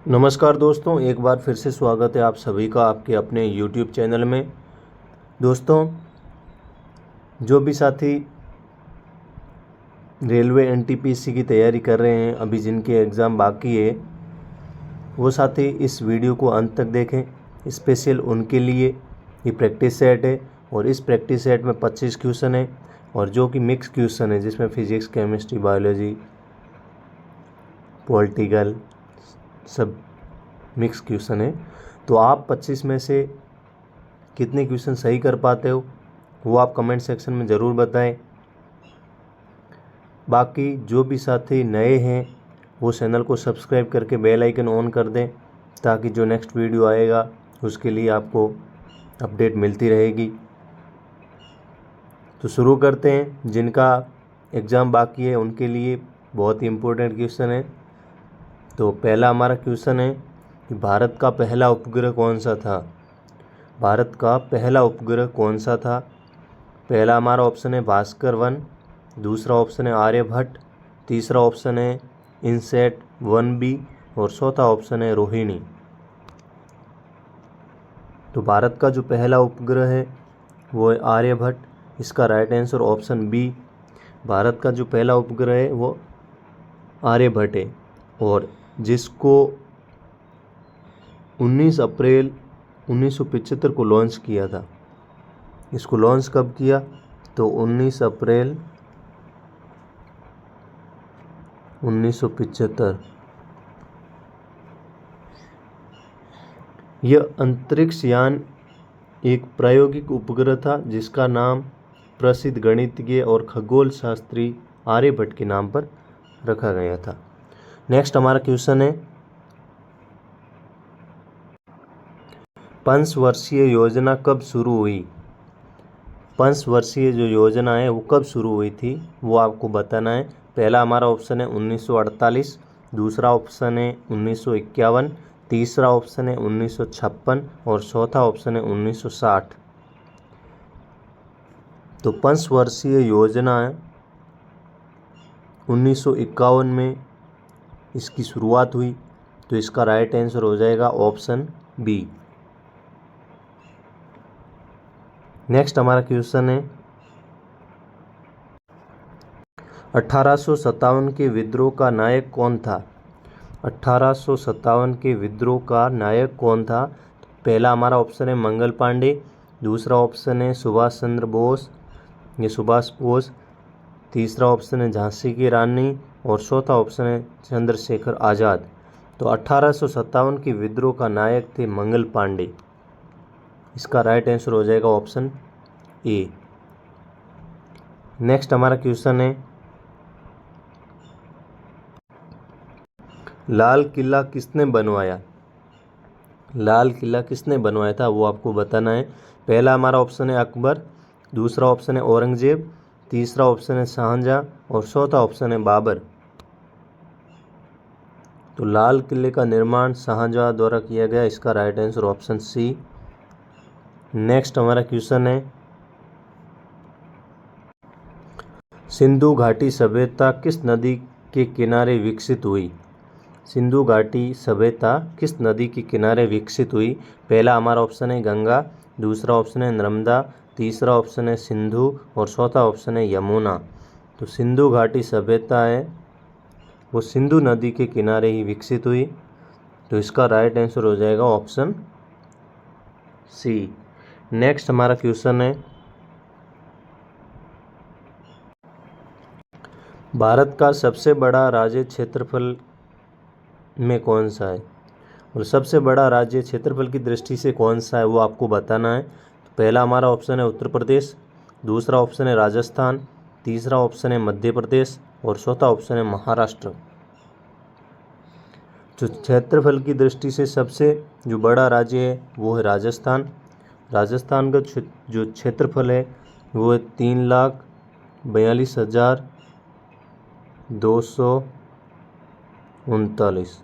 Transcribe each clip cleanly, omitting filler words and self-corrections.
नमस्कार दोस्तों, एक बार फिर से स्वागत है आप सभी का आपके अपने YouTube चैनल में। दोस्तों, जो भी साथी रेलवे NTPC की तैयारी कर रहे हैं, अभी जिनके एग्ज़ाम बाकी है, वो साथी इस वीडियो को अंत तक देखें। स्पेशल उनके लिए ये प्रैक्टिस सेट है और इस प्रैक्टिस सेट में 25 क्वेश्चन है और जो कि मिक्स क्वेश्चन है, जिसमें फिजिक्स, केमिस्ट्री, बायोलॉजी, पॉलिटिकल सब मिक्स क्वेश्चन है। तो आप 25 में से कितने क्वेश्चन सही कर पाते हो वो आप कमेंट सेक्शन में ज़रूर बताएं। बाकी जो भी साथी नए हैं वो चैनल को सब्सक्राइब करके बेल आइकन ऑन कर दें, ताकि जो नेक्स्ट वीडियो आएगा उसके लिए आपको अपडेट मिलती रहेगी। तो शुरू करते हैं। जिनका एग्ज़ाम बाकी है उनके लिए बहुत ही इम्पोर्टेंट क्वेश्चन है। तो पहला हमारा क्वेश्चन है कि भारत का पहला उपग्रह कौन सा था। भारत का पहला उपग्रह कौन सा था। पहला हमारा ऑप्शन है भास्कर 1, दूसरा ऑप्शन है आर्यभट्ट, तीसरा ऑप्शन है इनसैट 1B और चौथा ऑप्शन है रोहिणी। तो भारत का जो पहला उपग्रह है वो है आर्यभट्ट। इसका right answer option B. Bharat का जो पहला उपग्रह है वो आर्यभट्ट है और जिसको 19 अप्रैल 1975 को लॉन्च किया था। इसको लॉन्च कब किया? तो 19 अप्रैल 1975। यह अंतरिक्ष यान एक प्रायोगिक उपग्रह था जिसका नाम प्रसिद्ध गणितज्ञ और खगोल शास्त्री आर्यभट्ट के नाम पर रखा गया था। नेक्स्ट हमारा क्वेश्चन है, पंचवर्षीय योजना कब शुरू हुई। पंचवर्षीय जो योजना है वो कब शुरू हुई थी वो आपको बताना है। पहला हमारा ऑप्शन है 1948, दूसरा ऑप्शन है 1951, तीसरा ऑप्शन है 1956 और चौथा ऑप्शन है 1960। तो पंचवर्षीय योजना 1951 में इसकी शुरुआत हुई। तो इसका राइट आंसर हो जाएगा ऑप्शन बी। नेक्स्ट हमारा क्वेश्चन है, 1857 के विद्रोह का नायक कौन था। 1857 के विद्रोह का नायक कौन था। पहला हमारा ऑप्शन है मंगल पांडे, दूसरा ऑप्शन है सुभाष चंद्र बोस, ये सुभाष बोस, तीसरा ऑप्शन है झांसी की रानी और चौथा ऑप्शन है चंद्रशेखर आज़ाद। तो 1857 के विद्रोह का नायक थे मंगल पांडे। इसका राइट आंसर हो जाएगा ऑप्शन ए। नेक्स्ट हमारा क्वेश्चन है, लाल किला किसने बनवाया। लाल किला किसने बनवाया था वो आपको बताना है। पहला हमारा ऑप्शन है अकबर, दूसरा ऑप्शन है औरंगजेब, तीसरा ऑप्शन है शाहजहां और चौथा ऑप्शन है बाबर। तो लाल किले का निर्माण शाहजहां द्वारा किया गया। इसका right answer option C. Next हमारा क्वेश्चन है, सिंधु घाटी सभ्यता किस नदी के किनारे विकसित हुई। सिंधु घाटी सभ्यता किस नदी के किनारे विकसित हुई। पहला हमारा ऑप्शन है गंगा, दूसरा ऑप्शन है नर्मदा, तीसरा ऑप्शन है सिंधु और चौथा ऑप्शन है यमुना। तो सिंधु घाटी सभ्यता है वो सिंधु नदी के किनारे ही विकसित हुई। तो इसका राइट आंसर हो जाएगा ऑप्शन सी। नेक्स्ट हमारा क्वेश्चन है, भारत का सबसे बड़ा राज्य क्षेत्रफल में कौन सा है और सबसे बड़ा राज्य क्षेत्रफल की दृष्टि से कौन सा है वो आपको बताना है। तो पहला हमारा ऑप्शन है उत्तर प्रदेश, दूसरा ऑप्शन है राजस्थान, तीसरा ऑप्शन है मध्य प्रदेश और चौथा ऑप्शन है महाराष्ट्र। जो क्षेत्रफल की दृष्टि से सबसे जो बड़ा राज्य है वो है राजस्थान। राजस्थान का जो क्षेत्रफल है वो है 3,42,239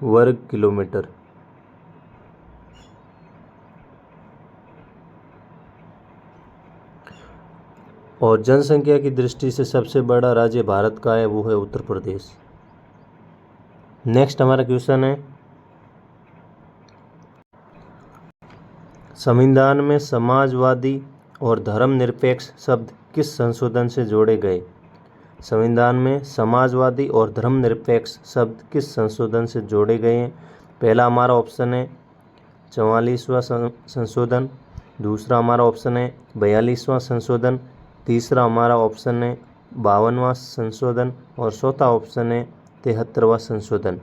वर्ग किलोमीटर। और जनसंख्या की दृष्टि से सबसे बड़ा राज्य भारत का है वो है उत्तर प्रदेश। नेक्स्ट हमारा क्वेश्चन है, संविधान में समाजवादी और धर्मनिरपेक्ष शब्द किस संशोधन से जोड़े गए? संविधान में समाजवादी और धर्मनिरपेक्ष शब्द किस संशोधन से जोड़े गए हैं? पहला हमारा ऑप्शन है 44वां संशोधन, दूसरा हमारा ऑप्शन है 42वां संशोधन, तीसरा हमारा ऑप्शन है 52वां संशोधन और चौथा ऑप्शन है 73वां संशोधन।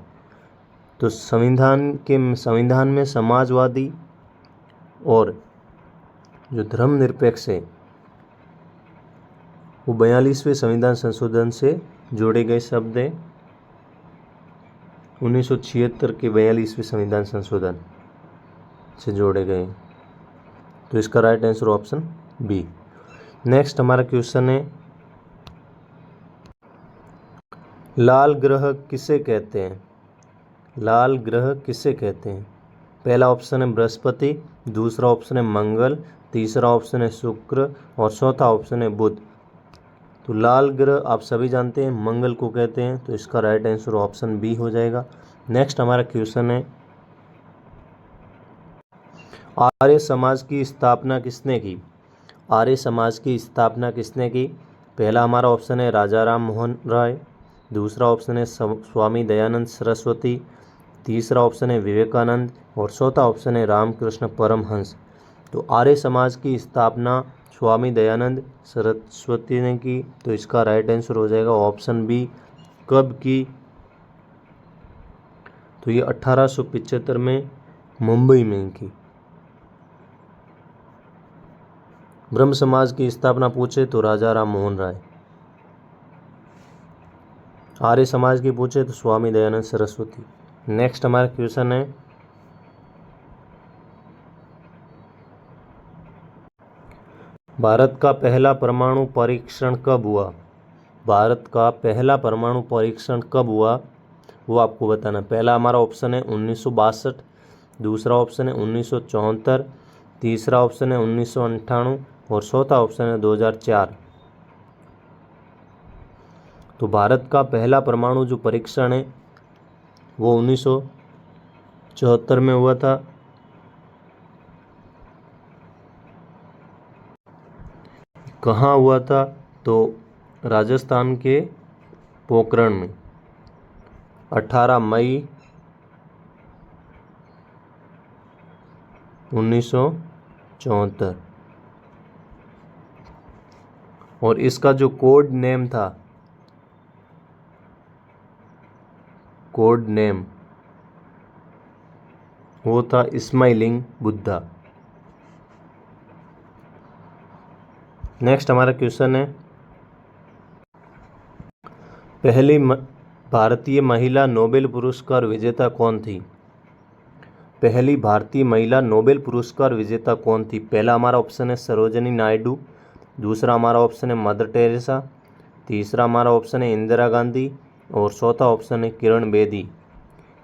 तो संविधान में समाजवादी और जो धर्मनिरपेक्ष है वो 42वें संविधान संशोधन से जोड़े गए शब्द है। 1976 के 42वें संविधान संशोधन से जोड़े गए। तो इसका right answer option B. Next हमारा क्वेश्चन है, लाल ग्रह किसे कहते हैं? लाल ग्रह किसे कहते हैं? पहला ऑप्शन है बृहस्पति, दूसरा ऑप्शन है मंगल, तीसरा ऑप्शन है शुक्र और चौथा ऑप्शन है बुध। तो लाल ग्रह आप सभी जानते हैं मंगल को कहते हैं, तो इसका राइट आंसर ऑप्शन बी हो जाएगा। नेक्स्ट हमारा क्वेश्चन है, आर्य समाज की स्थापना किसने की? आर्य समाज की स्थापना किसने की? पहला हमारा ऑप्शन है राजा राम मोहन राय, दूसरा ऑप्शन है स्वामी दयानंद सरस्वती, तीसरा ऑप्शन है विवेकानंद और चौथा ऑप्शन है रामकृष्ण परमहंस। तो आर्य समाज की स्थापना स्वामी दयानंद सरस्वती ने की, तो इसका राइट आंसर हो जाएगा ऑप्शन बी। कब की? तो ये 1875 में मुंबई में की। ब्रह्म समाज की स्थापना पूछे तो राजा राम मोहन राय, आर्य समाज की पूछे तो स्वामी दयानंद सरस्वती। नेक्स्ट हमारा क्वेश्चन है, भारत का पहला परमाणु परीक्षण कब हुआ? भारत का पहला परमाणु परीक्षण कब हुआ वो आपको बताना। पहला हमारा ऑप्शन है 1962, दूसरा ऑप्शन है 1974, तीसरा ऑप्शन है 1998 और चौथा ऑप्शन है 2004। तो भारत का पहला परमाणु जो परीक्षण है वो 1974 में हुआ था। कहाँ हुआ था? तो राजस्थान के पोखरण में 18 मई 1974। और इसका जो कोड नेम था, कोड नेम वो था स्माइलिंग बुद्धा। नेक्स्ट हमारा क्वेश्चन है, पहली भारतीय महिला नोबेल पुरस्कार विजेता कौन थी? पहली भारतीय महिला नोबेल पुरस्कार विजेता कौन थी? पहला हमारा ऑप्शन है सरोजिनी नायडू, दूसरा हमारा ऑप्शन है मदर टेरेसा, तीसरा हमारा ऑप्शन है इंदिरा गांधी और चौथा ऑप्शन है किरण बेदी।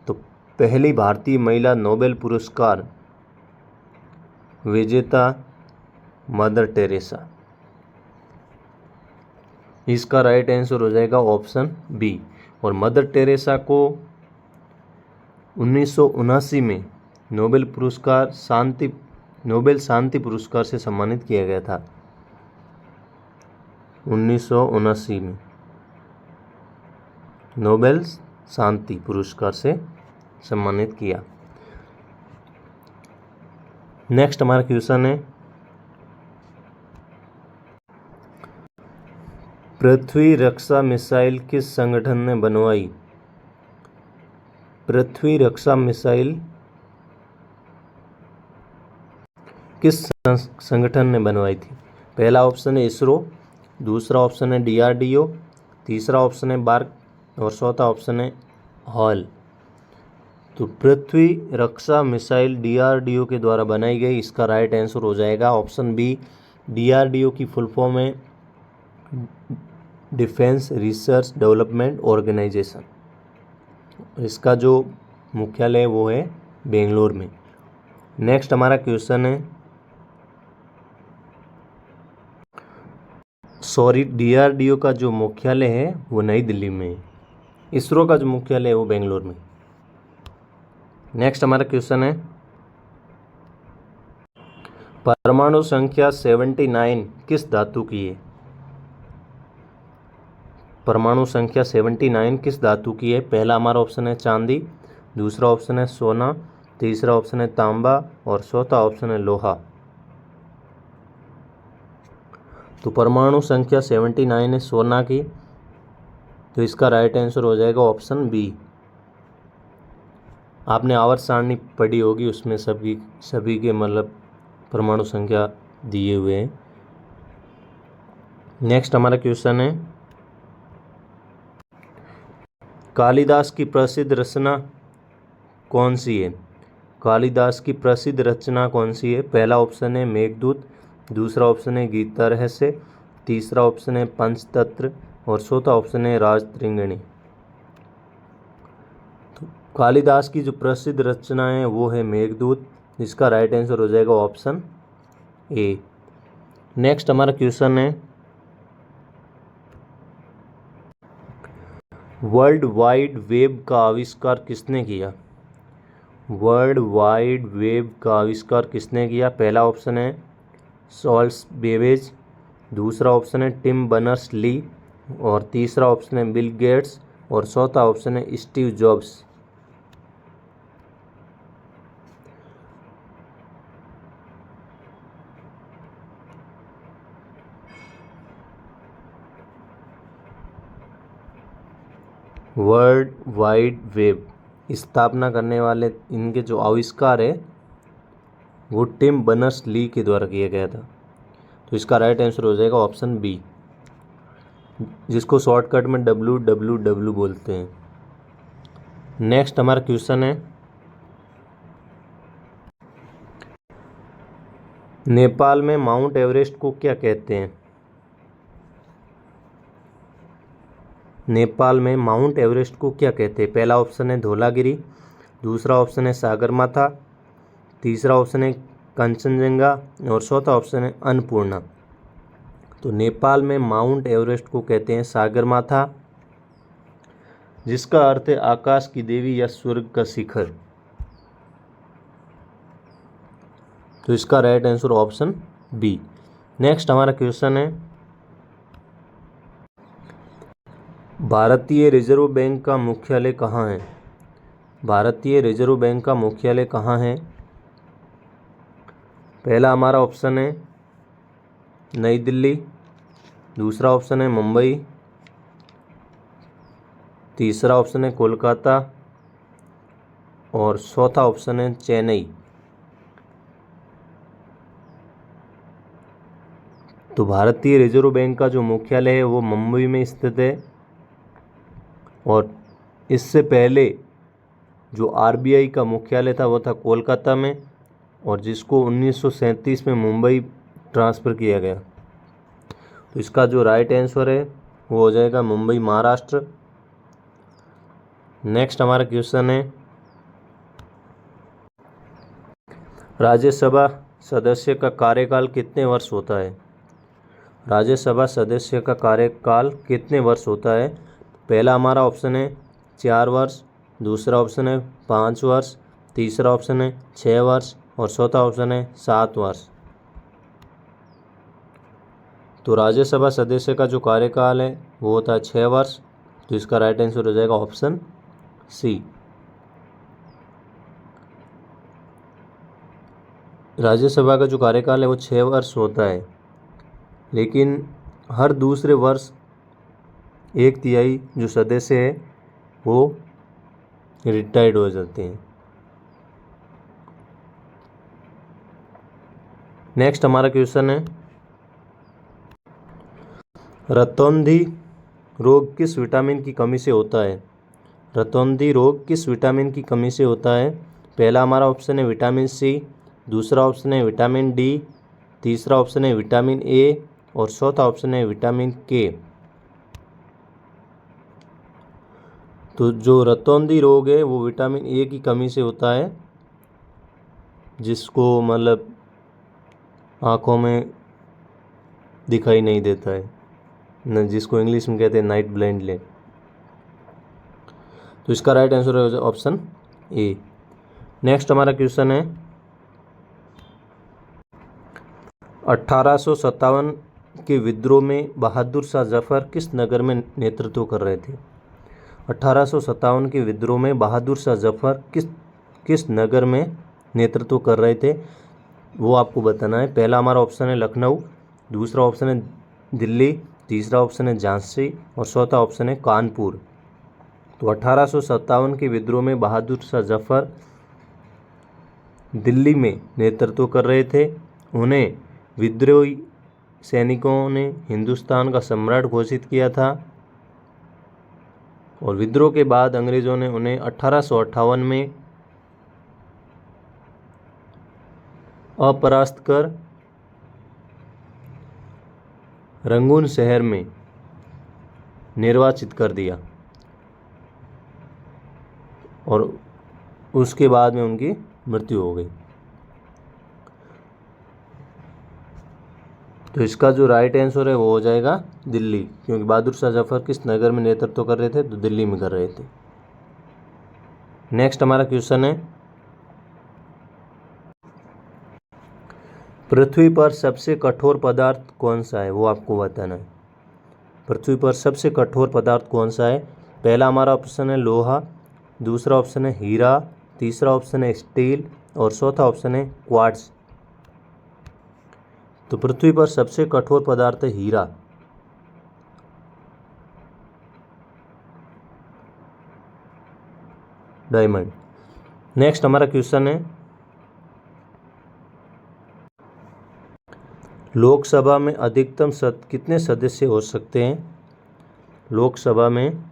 तो पहली भारतीय महिला नोबेल पुरस्कार विजेता मदर टेरेसा, इसका राइट आंसर हो जाएगा ऑप्शन बी। और मदर टेरेसा को 1979 में नोबेल शांति पुरस्कार से सम्मानित किया गया था। 1979 में नोबेल शांति पुरस्कार से सम्मानित किया। नेक्स्ट हमारा क्वेश्चन है, पृथ्वी रक्षा मिसाइल किस संगठन ने बनवाई? पृथ्वी रक्षा मिसाइल किस संगठन ने बनवाई थी? पहला ऑप्शन है इसरो, दूसरा ऑप्शन है DRDO, तीसरा ऑप्शन है बार्क और चौथा ऑप्शन है हॉल। तो पृथ्वी रक्षा मिसाइल DRDO के द्वारा बनाई गई, इसका राइट आंसर हो जाएगा ऑप्शन बी। DRDO की फुल फॉर्म है डिफेंस रिसर्च डेवलपमेंट ऑर्गेनाइजेशन। इसका जो मुख्यालय है वो है बेंगलोर में। नेक्स्ट हमारा क्वेश्चन है, DRDO का जो मुख्यालय है वो नई दिल्ली में है। इसरो का जो मुख्यालय है वो बेंगलोर में। नेक्स्ट हमारा क्वेश्चन है, परमाणु संख्या 79 किस धातु की है? परमाणु संख्या 79 किस धातु की है? पहला हमारा ऑप्शन है चांदी, दूसरा ऑप्शन है सोना, तीसरा ऑप्शन है तांबा और चौथा ऑप्शन है लोहा। तो परमाणु संख्या 79 है सोना की, तो इसका राइट आंसर हो जाएगा ऑप्शन बी। आपने आवर्त सारणी पढ़ी होगी, उसमें सभी के मतलब परमाणु संख्या दिए हुए हैं। नेक्स्ट हमारा क्वेश्चन है, कालिदास की प्रसिद्ध रचना कौन सी है? कालिदास की प्रसिद्ध रचना कौन सी है? पहला ऑप्शन है मेघदूत, दूसरा ऑप्शन है गीता रहस्य, तीसरा ऑप्शन है पंचतंत्र और चौथा ऑप्शन है राजतरंगिणी। तो कालिदास की जो प्रसिद्ध रचना है वो है मेघदूत, जिसका राइट आंसर हो जाएगा ऑप्शन ए। नेक्स्ट हमारा क्वेश्चन है, वर्ल्ड वाइड वेब का आविष्कार किसने किया? वर्ल्ड वाइड वेब का आविष्कार किसने किया? पहला ऑप्शन है चार्ल्स बेबेज, दूसरा ऑप्शन है टिम बर्नर्स ली और तीसरा ऑप्शन है बिल गेट्स और चौथा ऑप्शन है Steve jobs. World wide web स्थापना करने वाले इनके जो आविष्कार है वो टिम बर्नर्स ली के द्वारा किया गया था। तो इसका राइट आंसर हो जाएगा ऑप्शन बी, जिसको शॉर्टकट में WWW बोलते हैं। नेक्स्ट हमारा क्वेश्चन है, नेपाल में माउंट एवरेस्ट को क्या कहते हैं? नेपाल में माउंट एवरेस्ट को क्या कहते हैं? पहला ऑप्शन है धौलागिरी, दूसरा ऑप्शन है सागरमाथा, तीसरा ऑप्शन है कंचनजंगा और चौथा ऑप्शन है अन्नपूर्णा। तो नेपाल में माउंट एवरेस्ट को कहते हैं सागरमाथा, जिसका अर्थ है आकाश की देवी या स्वर्ग का शिखर। तो इसका right answer option B. Next हमारा क्वेश्चन है, भारतीय रिजर्व बैंक का मुख्यालय कहाँ है? भारतीय रिजर्व बैंक का मुख्यालय कहाँ है? पहला हमारा ऑप्शन है नई दिल्ली, दूसरा ऑप्शन है मुंबई, तीसरा ऑप्शन है कोलकाता और चौथा ऑप्शन है चेन्नई। तो भारतीय रिजर्व बैंक का जो मुख्यालय है वो मुंबई में स्थित है और इससे पहले जो RBI का मुख्यालय था वो था कोलकाता में, और जिसको 1937 में मुंबई ट्रांसफ़र किया गया। तो इसका जो राइट आंसर है वो हो जाएगा मुंबई, महाराष्ट्र। नेक्स्ट हमारा क्वेश्चन है, राज्यसभा सदस्य का कार्यकाल कितने वर्ष होता है? राज्यसभा सदस्य का कार्यकाल कितने वर्ष होता है? पहला हमारा ऑप्शन है 4 वर्ष, दूसरा ऑप्शन है 5 वर्ष, तीसरा ऑप्शन है 6 वर्ष और चौथा ऑप्शन है 7 वर्ष। तो राज्यसभा सदस्य का जो कार्यकाल है वो होता है 6 वर्ष। तो इसका राइट आंसर हो जाएगा ऑप्शन सी। राज्यसभा का जो कार्यकाल है वो 6 वर्ष होता है, लेकिन हर दूसरे वर्ष 1/3 जो सदस्य है वो रिटायर्ड हो जाते हैं। नेक्स्ट हमारा क्वेश्चन है, रतौंधी रोग किस विटामिन की कमी से होता है? रतौंधी रोग किस विटामिन की कमी से होता है? पहला हमारा ऑप्शन है विटामिन सी, दूसरा ऑप्शन है विटामिन डी, तीसरा ऑप्शन है विटामिन ए और चौथा ऑप्शन है विटामिन के। तो जो रतौंधी रोग है वो विटामिन ए की कमी से होता है, जिसको मतलब आँखों में दिखाई नहीं देता है न, जिसको इंग्लिश में कहते हैं नाइट ब्लाइंडनेस। तो इसका राइट आंसर है ऑप्शन ए। नेक्स्ट हमारा क्वेश्चन है 1857 के विद्रोह में बहादुर शाह जफर किस नगर में नेतृत्व कर रहे थे? 1857 के विद्रोह में बहादुर शाह जफर किस नगर में नेतृत्व कर रहे थे, वो आपको बताना है। पहला हमारा ऑप्शन है लखनऊ, दूसरा ऑप्शन है दिल्ली, तीसरा ऑप्शन है झांसी और चौथा ऑप्शन है कानपुर। तो 1857 के विद्रोह में बहादुर शाह जफर दिल्ली में नेतृत्व कर रहे थे। उन्हें विद्रोही सैनिकों ने हिंदुस्तान का सम्राट घोषित किया था और विद्रोह के बाद अंग्रेज़ों ने उन्हें 1858 में अपरास्त कर रंगून शहर में निर्वाचित कर दिया और उसके बाद में उनकी मृत्यु हो गई। तो इसका जो राइट आंसर है वो हो जाएगा दिल्ली, क्योंकि बहादुर शाह जफर किस नगर में नेतृत्व कर रहे थे? तो दिल्ली में कर रहे थे। नेक्स्ट हमारा क्वेश्चन है पृथ्वी पर सबसे कठोर पदार्थ कौन सा है, वो आपको बताना है। पृथ्वी पर सबसे कठोर पदार्थ कौन सा है? पहला हमारा ऑप्शन है लोहा, दूसरा ऑप्शन है हीरा, तीसरा ऑप्शन है स्टील और चौथा ऑप्शन है क्वार्ट्ज। तो पृथ्वी पर सबसे कठोर पदार्थ है हीरा। डायमंड। नेक्स्ट हमारा क्वेश्चन है लोकसभा में अधिकतम कितने सदस्य हो सकते हैं? लोकसभा में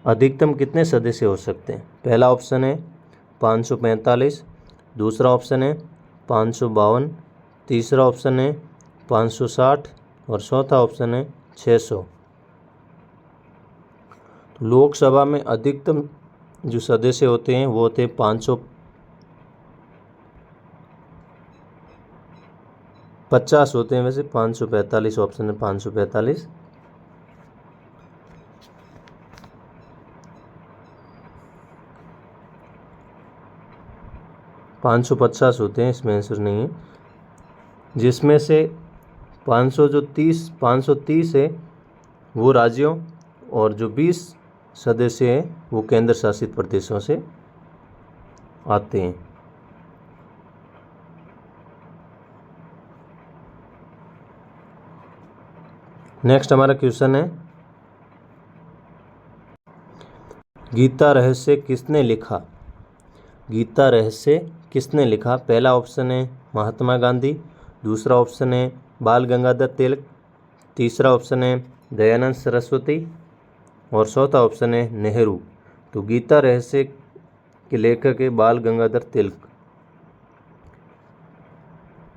अधिकतम कितने सदस्य हो सकते हैं? पहला ऑप्शन है 545, दूसरा ऑप्शन है 552, तीसरा ऑप्शन है 560 और चौथा ऑप्शन है 600। तो लोकसभा में अधिकतम जो सदस्य होते हैं वो होते हैं 550 होते हैं, वैसे 545 ऑप्शन है 545। पाँच सौ 50 होते हैं, इसमें आंसर नहीं है। जिसमें से 530 है वो राज्यों और जो 20 सदस्य हैं वो केंद्र शासित प्रदेशों से आते हैं। नेक्स्ट हमारा क्वेश्चन है गीता रहस्य किसने लिखा? गीता रहस्य किसने लिखा? पहला ऑप्शन है महात्मा गांधी, दूसरा ऑप्शन है बाल गंगाधर तिलक, तीसरा ऑप्शन है दयानंद सरस्वती और चौथा ऑप्शन है नेहरू। तो गीता रहस्य के लेखक है बाल गंगाधर तिलक।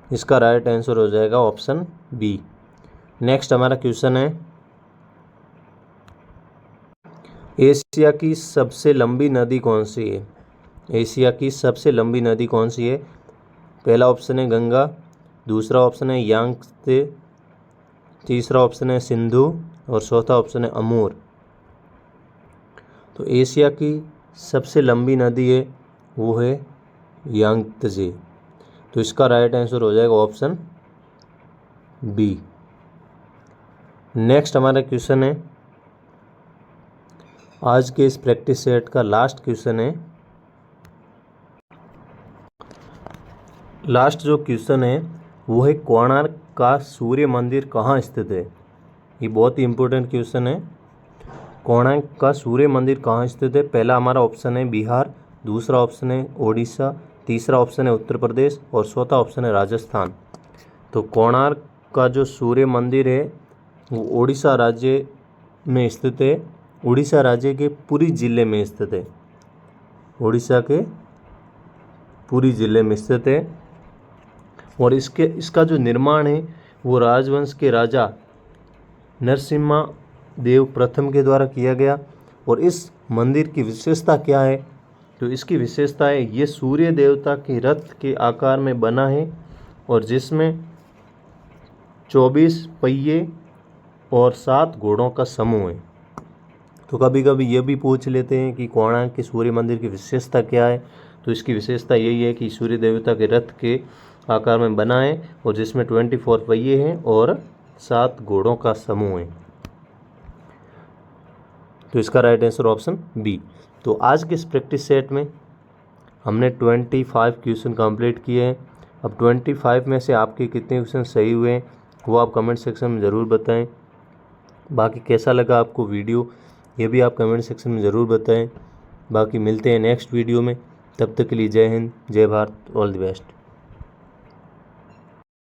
इसका राइट आंसर हो जाएगा ऑप्शन बी। नेक्स्ट हमारा क्वेश्चन है एशिया की सबसे लंबी नदी कौन सी है? एशिया की सबसे लंबी नदी कौन सी है? पहला ऑप्शन है गंगा, दूसरा ऑप्शन है यांगत्से, तीसरा ऑप्शन है सिंधु और चौथा ऑप्शन है अमूर। तो एशिया की सबसे लंबी नदी है वो है यांगत्से। तो इसका राइट आंसर हो जाएगा ऑप्शन बी। नेक्स्ट हमारा क्वेश्चन है आज के इस प्रैक्टिस सेट का लास्ट क्वेश्चन है। लास्ट जो क्वेश्चन है वो है कोणार्क का सूर्य मंदिर कहाँ स्थित है? ये बहुत ही इम्पोर्टेंट क्वेश्चन है। कोणार्क का सूर्य मंदिर कहाँ स्थित है? पहला हमारा ऑप्शन है बिहार, दूसरा ऑप्शन है ओडिशा, तीसरा ऑप्शन है उत्तर प्रदेश और चौथा ऑप्शन है राजस्थान। तो कोणार्क का जो सूर्य मंदिर है वो ओडिशा राज्य में स्थित है। उड़ीसा राज्य के पुरी जिले में स्थित है। उड़ीसा के पुरी जिले में स्थित है और इसका जो निर्माण है वो राजवंश के राजा नरसिम्हा देव प्रथम के द्वारा किया गया। और इस मंदिर की विशेषता क्या है? तो इसकी विशेषता है ये सूर्य देवता के रथ के आकार में बना है और जिसमें 24 पहिए और 7 घोड़ों का समूह है। तो कभी कभी ये भी पूछ लेते हैं कि कोणार्क के सूर्य मंदिर की विशेषता क्या है। तो इसकी विशेषता यही है कि सूर्य देवता के रथ के आकार में बना है और जिसमें 24 पहिए हैं और 7 घोड़ों का समूह है। तो इसका राइट आंसर ऑप्शन बी। तो आज के इस प्रैक्टिस सेट में हमने 25 क्वेश्चन कंप्लीट किए हैं। अब 25 में से आपके कितने क्वेश्चन सही हुए हैं वो आप कमेंट सेक्शन में ज़रूर बताएं। बाकी कैसा लगा आपको वीडियो ये भी आप कमेंट सेक्शन में ज़रूर बताएं। बाकी मिलते हैं नेक्स्ट वीडियो में, तब तक के लिए जय हिंद, जय भारत, ऑल द बेस्ट।